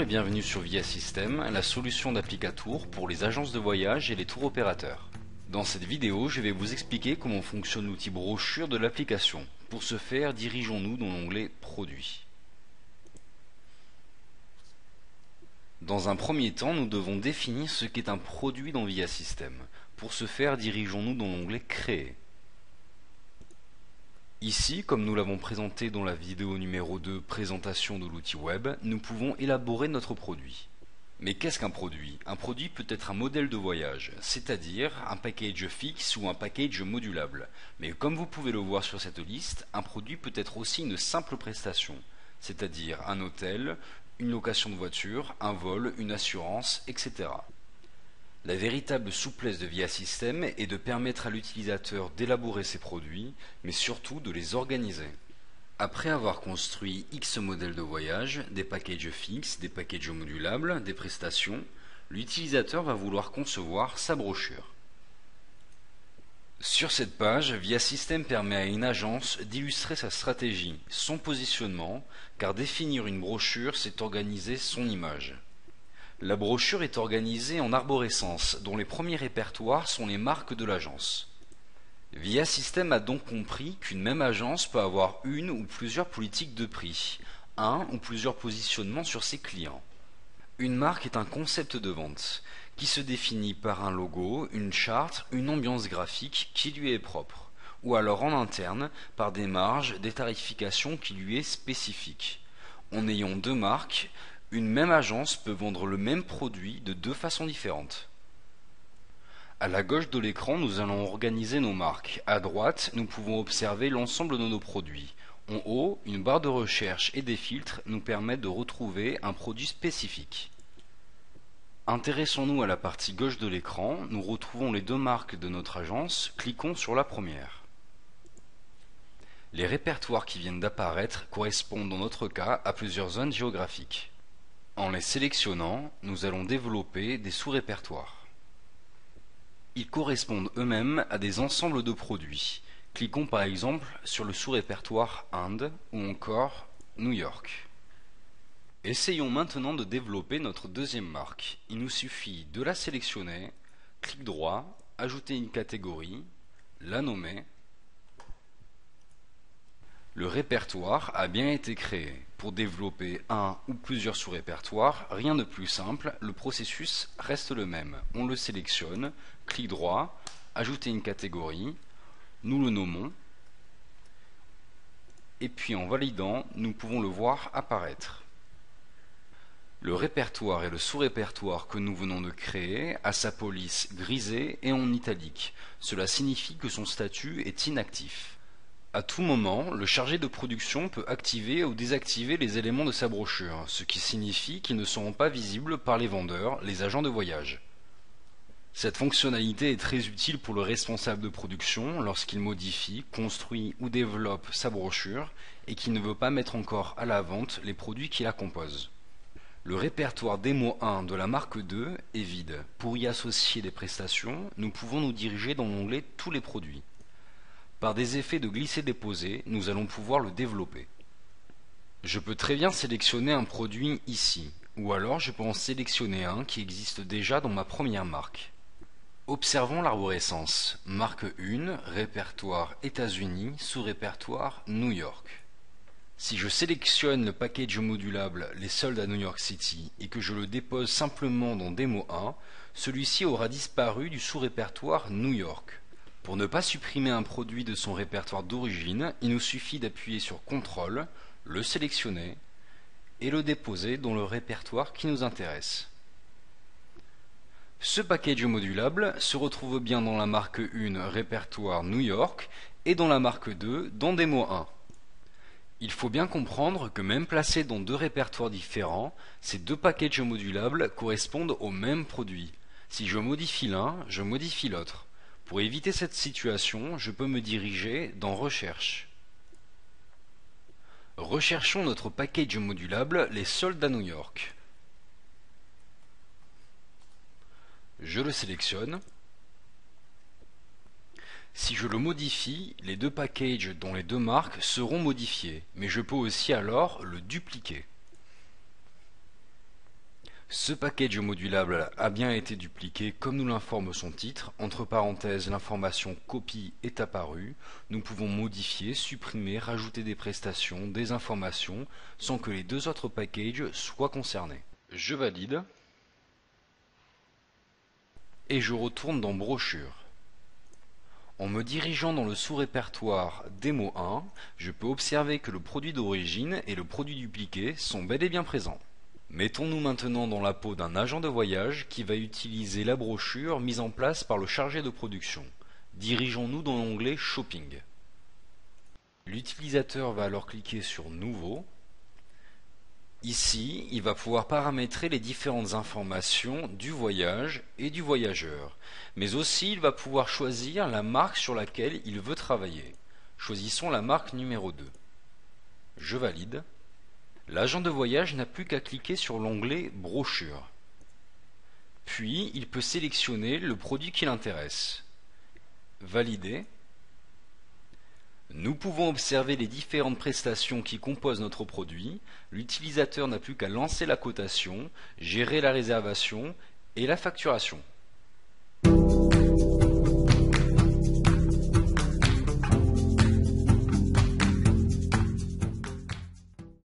et bienvenue sur Via System, la solution d'Applicatour pour les agences de voyage et les tours opérateurs. Dans cette vidéo, je vais vous expliquer comment fonctionne l'outil brochure de l'application. Pour ce faire, dirigeons-nous dans l'onglet Produits. Dans un premier temps, nous devons définir ce qu'est un produit dans Via System. Pour ce faire, dirigeons-nous dans l'onglet Créer. Ici, comme nous l'avons présenté dans la vidéo numéro 2, présentation de l'outil web, nous pouvons élaborer notre produit. Mais qu'est-ce qu'un produit? Un produit peut être un modèle de voyage, c'est-à-dire un package fixe ou un package modulable. Mais comme vous pouvez le voir sur cette liste, un produit peut être aussi une simple prestation, c'est-à-dire un hôtel, une location de voiture, un vol, une assurance, etc. La véritable souplesse de Via System est de permettre à l'utilisateur d'élaborer ses produits, mais surtout de les organiser. Après avoir construit X modèles de voyage, des packages fixes, des packages modulables, des prestations, l'utilisateur va vouloir concevoir sa brochure. Sur cette page, Via System permet à une agence d'illustrer sa stratégie, son positionnement, car définir une brochure, c'est organiser son image. La brochure est organisée en arborescence, dont les premiers répertoires sont les marques de l'agence. Via System a donc compris qu'une même agence peut avoir une ou plusieurs politiques de prix, un ou plusieurs positionnements sur ses clients. Une marque est un concept de vente, qui se définit par un logo, une charte, une ambiance graphique qui lui est propre, ou alors en interne par des marges, des tarifications qui lui est spécifiques. En ayant deux marques, une même agence peut vendre le même produit de deux façons différentes. À la gauche de l'écran, nous allons organiser nos marques. À droite, nous pouvons observer l'ensemble de nos produits. En haut, une barre de recherche et des filtres nous permettent de retrouver un produit spécifique. Intéressons-nous à la partie gauche de l'écran, nous retrouvons les deux marques de notre agence, cliquons sur la première. Les répertoires qui viennent d'apparaître correspondent dans notre cas à plusieurs zones géographiques. En les sélectionnant, nous allons développer des sous-répertoires. Ils correspondent eux-mêmes à des ensembles de produits. Cliquons par exemple sur le sous-répertoire Inde ou encore New York. Essayons maintenant de développer notre deuxième marque. Il nous suffit de la sélectionner, clic droit, ajouter une catégorie, la nommer. Le répertoire a bien été créé. Pour développer un ou plusieurs sous-répertoires, rien de plus simple, le processus reste le même. On le sélectionne, clic droit, ajouter une catégorie, nous le nommons, et puis en validant, nous pouvons le voir apparaître. Le répertoire et le sous-répertoire que nous venons de créer a sa police grisée et en italique. Cela signifie que son statut est inactif. À tout moment, le chargé de production peut activer ou désactiver les éléments de sa brochure, ce qui signifie qu'ils ne seront pas visibles par les vendeurs, les agents de voyage. Cette fonctionnalité est très utile pour le responsable de production lorsqu'il modifie, construit ou développe sa brochure et qu'il ne veut pas mettre encore à la vente les produits qui la composent. Le répertoire démo 1 de la marque 2 est vide. Pour y associer des prestations, nous pouvons nous diriger dans l'onglet Tous les produits. Par des effets de glisser-déposer, nous allons pouvoir le développer. Je peux très bien sélectionner un produit ici, ou alors je peux en sélectionner un qui existe déjà dans ma première marque. Observons l'arborescence. Marque 1, répertoire États-Unis, sous-répertoire New York. Si je sélectionne le package modulable Les soldes à New York City et que je le dépose simplement dans Démo 1, celui-ci aura disparu du sous-répertoire New York. Pour ne pas supprimer un produit de son répertoire d'origine, il nous suffit d'appuyer sur CTRL, le sélectionner et le déposer dans le répertoire qui nous intéresse. Ce package modulable se retrouve bien dans la marque 1 répertoire New York et dans la marque 2 dans Démo 1. Il faut bien comprendre que même placés dans deux répertoires différents, ces deux packages modulables correspondent au même produit. Si je modifie l'un, je modifie l'autre. Pour éviter cette situation, je peux me diriger dans Recherche. Recherchons notre package modulable Les soldes à New York. Je le sélectionne. Si je le modifie, les deux packages dont les deux marques seront modifiés, mais je peux aussi alors le dupliquer. Ce package modulable a bien été dupliqué comme nous l'informe son titre. Entre parenthèses, l'information copie est apparue. Nous pouvons modifier, supprimer, rajouter des prestations, des informations, sans que les deux autres packages soient concernés. Je valide. Et je retourne dans Brochure. En me dirigeant dans le sous-répertoire Démo 1, je peux observer que le produit d'origine et le produit dupliqué sont bel et bien présents. Mettons-nous maintenant dans la peau d'un agent de voyage qui va utiliser la brochure mise en place par le chargé de production. Dirigeons-nous dans l'onglet Shopping. L'utilisateur va alors cliquer sur Nouveau. Ici, il va pouvoir paramétrer les différentes informations du voyage et du voyageur. Mais aussi, il va pouvoir choisir la marque sur laquelle il veut travailler. Choisissons la marque numéro 2. Je valide. L'agent de voyage n'a plus qu'à cliquer sur l'onglet Brochure. Puis, il peut sélectionner le produit qui l'intéresse. Valider. Nous pouvons observer les différentes prestations qui composent notre produit. L'utilisateur n'a plus qu'à lancer la cotation, gérer la réservation et la facturation.